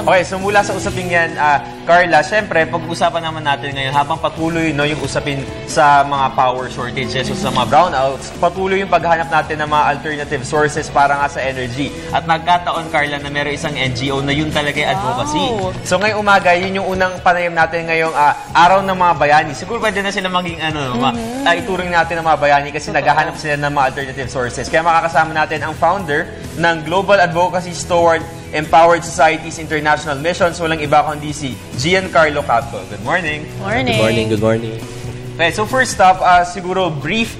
Okay, so mula sa usaping yan, Carla, syempre, pag-usapan naman natin ngayon, habang patuloy yung usapin sa mga power shortages o sa mga brownouts, patuloy yung paghahanap natin ng mga alternative sources para nga sa energy. At nagkataon, Carla, na meron isang NGO na yun talaga yung advocacy. So ngayong umaga, yun yung unang panayam natin ngayong araw ng mga bayani. Siguro pwede na sila maging ituring natin ng mga bayani kasi naghahanap sila ng mga alternative sources. Kaya makakasama natin ang founder ng Global Advocacy Toward Empowered Societies International Missions, walang iba kundi si Giancarlo Capco. Good morning. Good morning. Good morning. Okay, so first off, siguro brief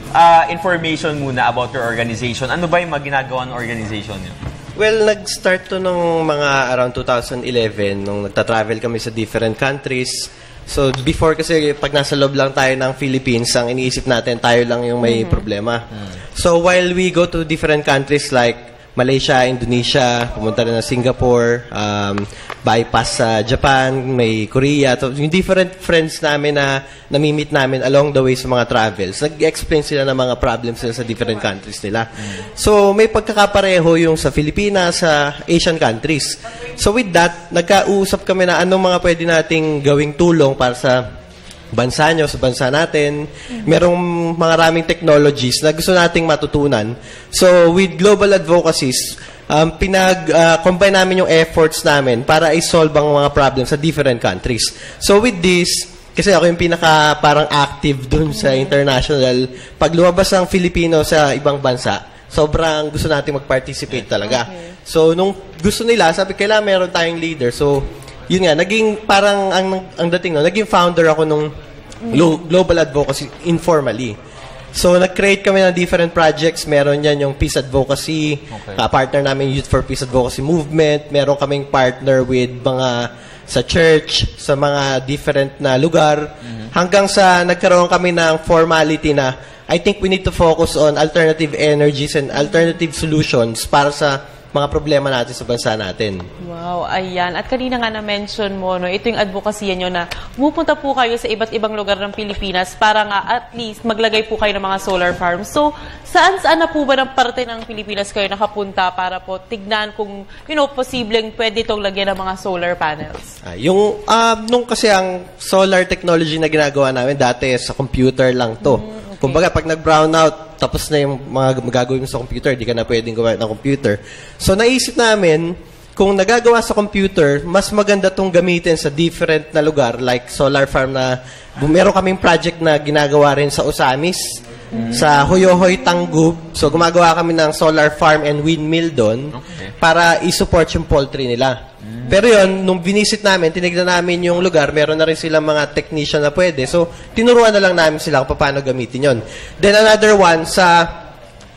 information muna about your organization. Ano ba yung ginagawa ng organization niyo? Well, nag-start to nung mga around 2011 nung nagta-travel kami sa different countries. So, before kasi pag nasa loob lang tayo ng Philippines, ang iniisip natin tayo lang yung may problema. So, while we go to different countries like Malaysia, Indonesia, pumunta rin na Singapore, bypass sa Japan, may Korea. So, yung different friends namin na nami-meet namin along the way sa mga travels, nag-explain sila ng mga problems nila sa different countries nila. So, may pagkakapareho yung sa Pilipinas, sa Asian countries. So, with that, nagkausap kami na anong mga pwede nating gawing tulong para sa bansa nyo, sa bansa natin. Merong mga raming technologies na gusto nating matutunan. So, with global advocacies, pinag-combine namin yung efforts namin para i-solve ang mga problems sa different countries. So, with this, kasi ako yung pinaka parang active dun sa international, pag lumabas ang Filipino sa ibang bansa, sobrang gusto nating mag-participate talaga. So, nung gusto nila, sabi, kailangan meron tayong leader. So, yun nga, naging parang ang dating naging founder ako nung Global Advocacy informally. So, nag-create kami ng different projects. Meron yan yung Peace Advocacy, partner namin Youth for Peace Advocacy Movement. Meron kaming partner with mga sa church, sa mga different na lugar. Hanggang sa nagkaroon kami ng formality na I think we need to focus on alternative energies and alternative solutions para sa mga problema natin sa bansa natin. Wow, ayan. At kanina nga na-mention mo, ito yung advocacy nyo na pupunta po kayo sa iba't ibang lugar ng Pilipinas para nga at least maglagay po kayo ng mga solar farms. So, saan na po ba ng parte ng Pilipinas kayo nakapunta para po tignan kung, posibleng pwede itong lagyan ng mga solar panels? Nung kasi ang solar technology na ginagawa namin, dati sa computer lang to. Kumbaga, pag nag-brownout, tapos na yung mga magagawin mo sa computer, di ka na pwedeng gawin ng computer. So, naisip namin, kung nagagawa sa computer, mas maganda itong gamitin sa different na lugar, like solar farm na, meron kaming project na ginagawa rin sa Osamis, sa Hoyohoy, Tanggub. So, gumagawa kami ng solar farm and windmill doon para i-support yung poultry nila. Pero yun, nung binisit namin, tinignan namin yung lugar, meron na rin silang mga technician na pwede. So, tinuruan na lang namin sila kung paano gamitin yon. Then another one, sa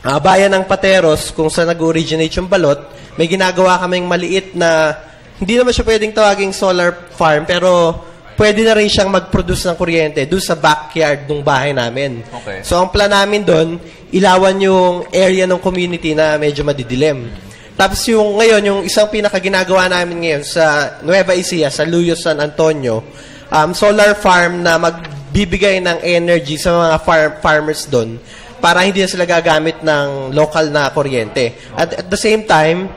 bayan ng Pateros, kung saan nag-originate yung balot, may ginagawa kaming maliit na, hindi naman siya pwedeng tawaging solar farm, pero pwede na rin siyang mag-produce ng kuryente doon sa backyard ng bahay namin. So, ang plan namin doon, ilawan yung area ng community na medyo madidilim. Tapos ngayon, yung isang pinaka-ginagawa namin ngayon sa Nueva Ecija, sa Luyo, San Antonio, solar farm na magbibigay ng energy sa mga farmers doon para hindi na sila gagamit ng local na kuryente. At the same time,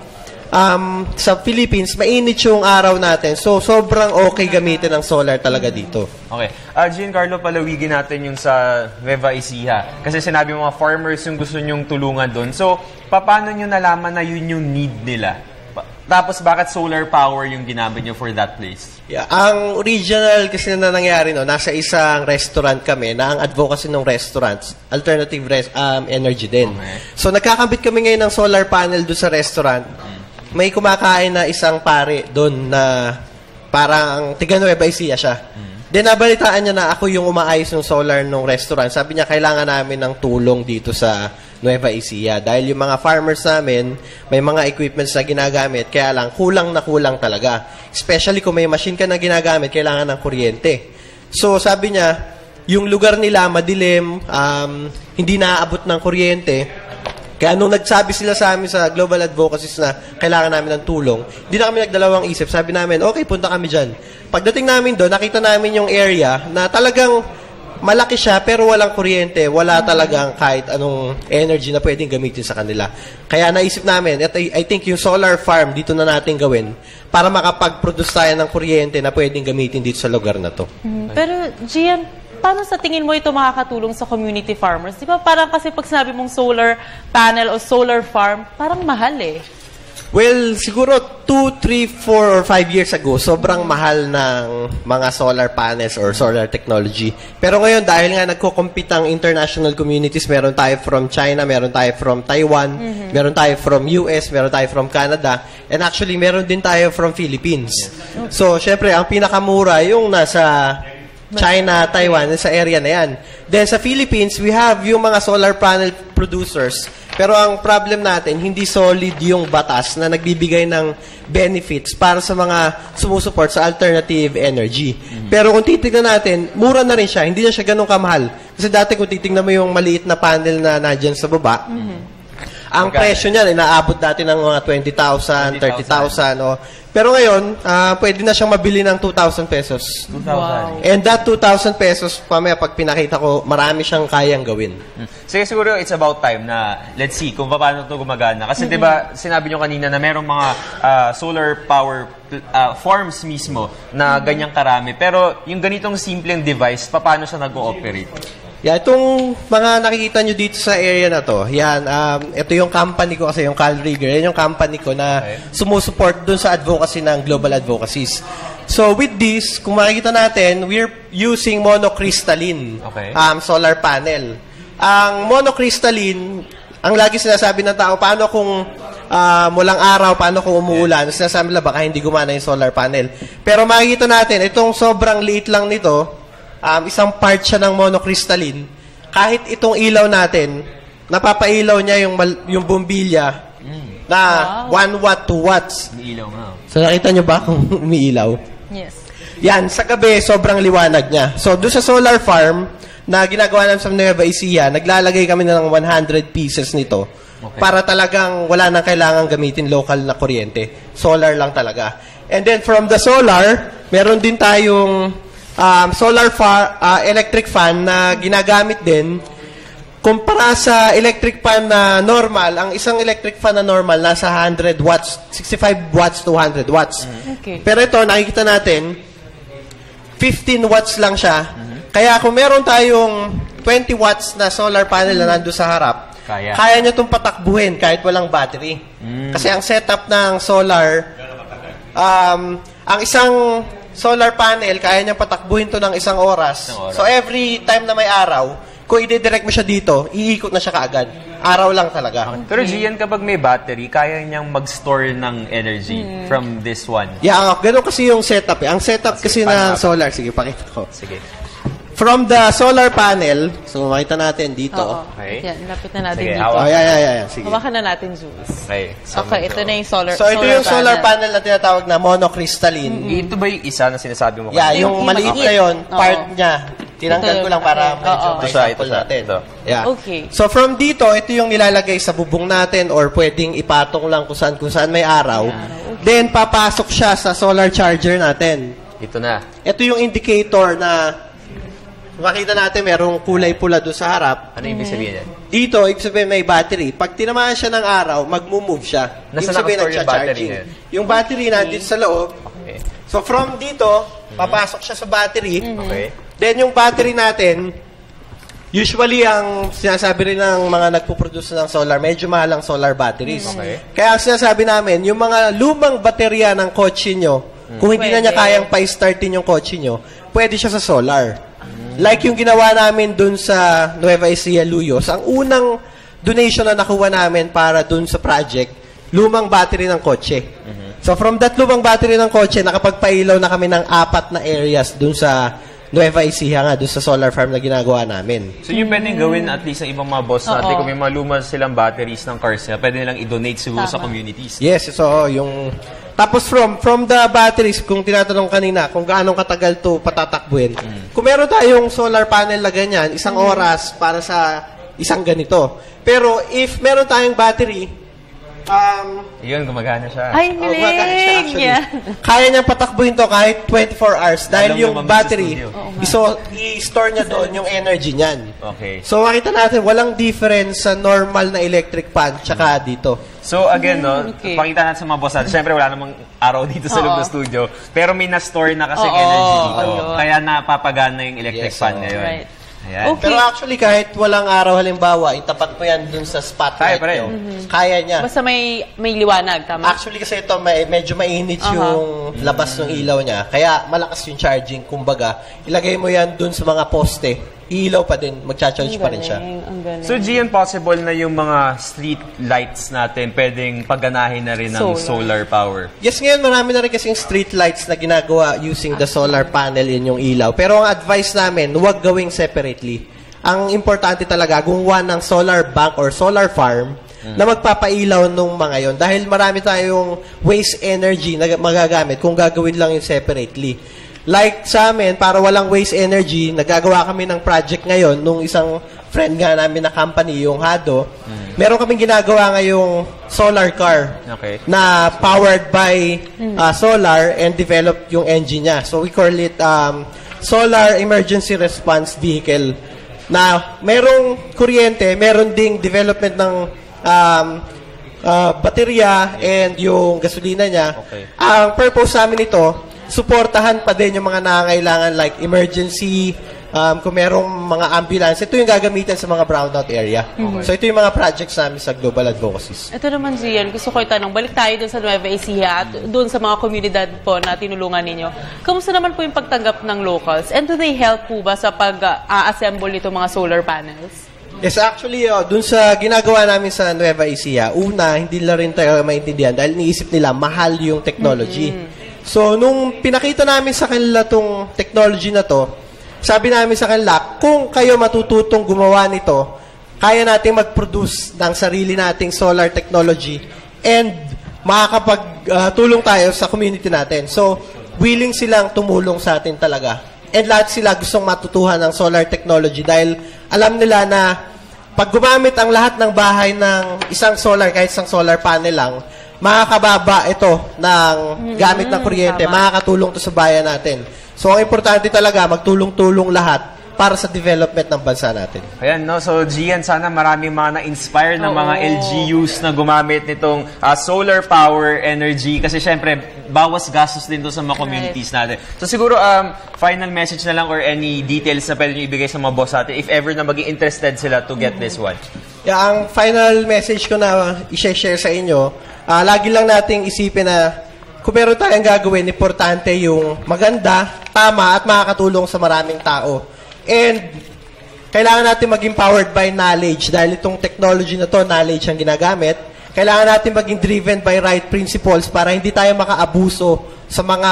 sa Philippines, mainit yung araw natin. So, sobrang okay gamitin ng solar talaga dito. Okay. Giancarlo, palawigin natin yung sa Nueva Ecija. Kasi sinabi mga farmers yung gusto nyong tulungan doon. So, paano nyo nalaman na yun yung need nila? Tapos, bakit solar power yung ginamit nyo for that place? Yeah, ang original kasi na nangyari, nasa isang restaurant kami na ang advocacy ng restaurants, alternative energy din. So, nagkakabit kami ngayon ng solar panel doon sa restaurant. May kumakain na isang pare doon na parang tiga Nueva Ecija siya. Then, nabalitaan niya na ako yung umaayos ng solar ng restaurant. Sabi niya, kailangan namin ng tulong dito sa Nueva Ecija. Dahil yung mga farmers namin, may mga equipments na ginagamit, kaya lang, kulang na kulang talaga. Especially kung may machine ka na ginagamit, kailangan ng kuryente. So, sabi niya, yung lugar nila, madilim, hindi naaabot ng kuryente. Kaya nung nagsabi sila sa amin sa Global Advocacies na kailangan namin ng tulong, hindi na kami nagdalawang isip. Sabi namin, okay, punta kami dyan. Pagdating namin doon, nakita namin yung area na talagang malaki siya pero walang kuryente, wala talagang kahit anong energy na pwedeng gamitin sa kanila. Kaya naisip namin, at I think yung solar farm dito na natin gawin para makapag-produce tayo ng kuryente na pwedeng gamitin dito sa lugar na to. Pero, Gian, paano sa tingin mo ito makakatulong sa community farmers? Di ba parang kasi pag sinabi mong solar panel o solar farm, parang mahal eh. Well, siguro 2, 3, 4, or 5 years ago, sobrang mahal ng mga solar panels or solar technology. Pero ngayon, dahil nga nagko-compete ang international communities, meron tayo from China, meron tayo from Taiwan, meron tayo from US, meron tayo from Canada, and actually, meron din tayo from Philippines. So, syempre, ang pinakamura yung nasa China, Taiwan, sa area na yan. Then, sa Philippines, we have yung mga solar panel producers. Pero ang problem natin, hindi solid yung batas na nagbibigay ng benefits para sa mga sumusuport sa alternative energy. Pero kung titignan natin, mura na rin siya. Hindi na siya ganun kamahal. Kasi dati kung titignan mo yung maliit na panel na nandyan sa baba, ang presyo niyan, inaabot natin ng mga 20,000, 30,000. No? Pero ngayon, pwede na siyang mabili ng 2,000 pesos. 2,000. Wow. And that 2,000 pesos, pamaya pag pinakita ko, marami siyang kayang gawin. Sige, siguro it's about time na let's see kung paano ito gumagana. Kasi di ba sinabi nyo kanina na merong mga solar power farms mismo na ganyang karami. Pero yung ganitong simpleng device, paano siya nag-ooperate? Yeah, itong mga nakikita nyo dito sa area na to, yan, ito yung company ko kasi, yung Cal Rigger, yan yung company ko na sumusuport dun sa advocacy ng global advocacies. So with this, kung makikita natin, we're using monocrystalline solar panel. Ang monocrystalline, ang lagi sinasabi ng tao, paano kung mulang araw, paano kung umuulan, sinasabi nila baka hindi gumana yung solar panel. Pero makikita natin, itong sobrang liit lang nito, isang part siya ng monocrystalline. Kahit itong ilaw natin, napapailaw niya yung bombilya na 1 watt, 2 watts. May ilaw nga. So nakita nyo ba kung umiilaw? Yes. Yan, sa gabi, sobrang liwanag niya. So doon sa solar farm na ginagawa namin sa Nueva Ecija, naglalagay kami na ng 100 pieces nito para talagang wala nang kailangan gamitin local na kuryente. Solar lang talaga. And then from the solar, meron din tayong electric fan na ginagamit din. Kumpara sa electric fan na normal, ang isang electric fan na normal nasa 100 watts, 65 watts to 100 watts. Okay. Pero ito, nakikita natin, 15 watts lang siya. Kaya kung meron tayong 20 watts na solar panel na nando sa harap, kaya niya itong patakbuhin kahit walang battery. Kasi ang setup ng solar, ang isang solar panel, kaya niyang patakbuhin to ng isang oras. So, every time na may araw, kung i-direct mo siya dito, iikot na siya kaagad. Araw lang talaga. Pero Gian, kapag may battery, kaya niyang mag-store ng energy from this one. Yeah, ganun kasi yung setup. Ang setup kasi ng solar, sige, pakita ko. Sige. From the solar panel, so makita natin dito. Okay. Yan, lapit na natin Sige, dito. hawak. Yeah. Sige. Hawakan na natin, Jules. Okay. Okay, ito na yung solar So, ito yung solar panel na tinatawag na monocrystalline. Ito ba yung isa na sinasabi mo? Yeah, kanina? yung maliit na yun, part niya. Tinanggal ko lang para medyo Ito siya, sample natin. Ito. Yeah. Okay. So from dito, ito yung nilalagay sa bubong natin or pwedeng ipatong lang kung saan may araw. Then papasok siya sa solar charger natin. Ito na. Ito yung indicator na makita natin merong kulay pula doon sa harap. Ano ibig sabihin yan? Dito, ibig sabihin may battery. Pag tinamaan siya ng araw, mag-move siya. Nasa Ibig sabihin, nakastore yung battery nagsha-charging. na yun? Yung battery nandito sa loob. Okay. So from dito, papasok siya sa battery. Okay. Then yung battery natin, usually ang sinasabi rin ng mga nagpo-produce ng solar, medyo mahal ang solar batteries. Okay. Kaya ang sinasabi namin, yung mga lumang baterya ng kotse nyo, kung hindi na niya kayang pa-startin yung kotse nyo, pwede siya sa solar. Like yung ginawa namin dun sa Nueva Ecija, Luyos, ang unang donation na nakuha namin para dun sa project, lumang battery ng kotse. So from that lumang battery ng kotse, nakapagpailaw na kami ng 4 na areas dun sa Nueva Ecija nga, dun sa solar farm na ginagawa namin. So yung pwedeng gawin at least ng ibang mga boss natin, kung may mga luma silang batteries ng cars nila, pwede nilang i-donate siguro sa communities. Yes, so yung... Tapos from the batteries, kung tinatanong kanina, kung gaano katagal to patatakbuhin, kung meron tayong solar panel na ganyan, isang oras para sa isang ganito. Pero if meron tayong battery, Yun, gumagana siya. Ay, Oh, gumagana siya, galing! actually. Yan. Kaya niyang patakbuhin to kahit 24 hours dahil Alam yung naman sa battery, studio. i-store niya doon yung energy niyan. Okay. So makita natin, walang difference sa normal na electric fan tsaka dito. So again, no, Okay. pakita natin sa mga boss natin. Siyempre, wala namang araw dito sa loob ng studio. Pero may na-store na kasing Oo, energy dito. ayun. Kaya napapagana yung electric Yes, fan oo. ngayon. Right. Ayan. Okay. Pero actually, kahit walang araw halimbawa, itapat mo yan dun sa spotlight Kaya pa rin. niyo. Kaya niya. Basta may liwanag, tama? Actually kasi ito, medyo mainit Aha. yung labas ng ilaw niya. Kaya malakas yung charging. Kumbaga, ilagay mo yan dun sa mga poste. Iilaw pa din. Magcha-charge pa rin siya. Ang galing. So, Gian, possible na yung mga street lights natin pwedeng pagganahin na rin ng solar power. Yes, ngayon marami na rin kasing street lights na ginagawa using the solar panel in yung ilaw. Pero ang advice namin, huwag gawing separately. Ang importante talaga, gumawa ng solar bank or solar farm na magpapailaw nung mga yon. Dahil marami tayong waste energy na magagamit kung gagawin lang yung separately. Like sa amin, para walang waste energy, nagagawa kami ng project ngayon nung isang friend nga namin na company, yung Hado. Meron kaming ginagawa ngayong solar car Okay. na powered by solar and developed yung engine niya. So we call it Solar Emergency Response Vehicle. Na merong kuryente, meron ding development ng baterya and yung gasolina niya. Okay. Ang purpose namin ito, suportahan pa din yung mga nangangailangan like emergency, kung merong mga ambulance, ito yung gagamitin sa mga brownout area. So ito yung mga projects namin sa Global Advocacies. Ito naman, Gian, gusto ko itanong, balik tayo dun sa Nueva Ecija at dun sa mga komunidad po na tinulungan ninyo. Kamusta naman po yung pagtanggap ng locals? And do they help po ba sa pag-assemble nito mga solar panels? Yes, actually, dun sa ginagawa namin sa Nueva Ecija, una, hindi na rin tayo maintindihan dahil niisip nila mahal yung technology. So, nung pinakita namin sa kanila tong technology na to, sabi namin sa kanila, kung kayo matututong gumawa nito, kaya nating mag-produce ng sarili nating solar technology and makakapag-tulong tayo sa community natin. So, willing silang tumulong sa atin talaga. And lahat sila gustong matutuhan ng solar technology dahil alam nila na pag gumamit ang lahat ng bahay ng isang solar, kahit isang solar panel lang, makakababa ito ng gamit ng kuryente, tama. makakatulong to sa bayan natin. So, ang importante talaga, magtulong-tulong lahat para sa development ng bansa natin. Ayan, no? So, Gian, sana maraming mga na-inspire ng mga LGUs na gumamit nitong solar power energy kasi syempre, bawas gastos din doon sa mga communities natin. So, siguro, final message na lang or any details na pwede nyo ibigay sa mga boss natin if ever na maging interested sila to get this one. Yeah, ang final message ko na i-share sa inyo, lagi lang nating isipin na kung meron tayong gagawin, importante yung maganda, tama, at makakatulong sa maraming tao. And kailangan natin maging powered by knowledge dahil itong technology na to, knowledge ang ginagamit. Kailangan natin maging driven by right principles para hindi tayo makaabuso sa mga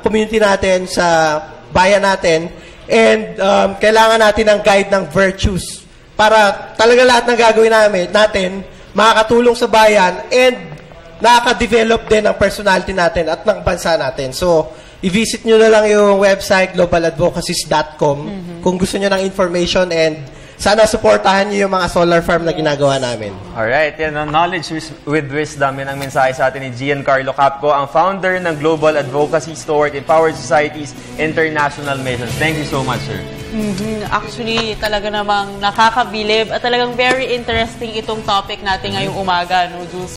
community natin, sa bayan natin. And kailangan natin ng guide ng virtues para talaga lahat ng gagawin natin makakatulong sa bayan and nakaka-develop din ang personality natin at ng bansa natin. So, i-visit nyo na lang yung website globaladvocacies.com kung gusto nyo ng information and sana supportahan nyo yung mga solar farm na ginagawa namin. Alright, yan ang Knowledge with Wisdom. Yan ang mensahe sa atin ni Giancarlo Capco, ang founder ng Global Advocacies toward Empowered Societies International Mission. Thank you so much, sir. Actually, talaga namang nakakabilib at talagang very interesting itong topic natin ngayong umaga, no, Jules?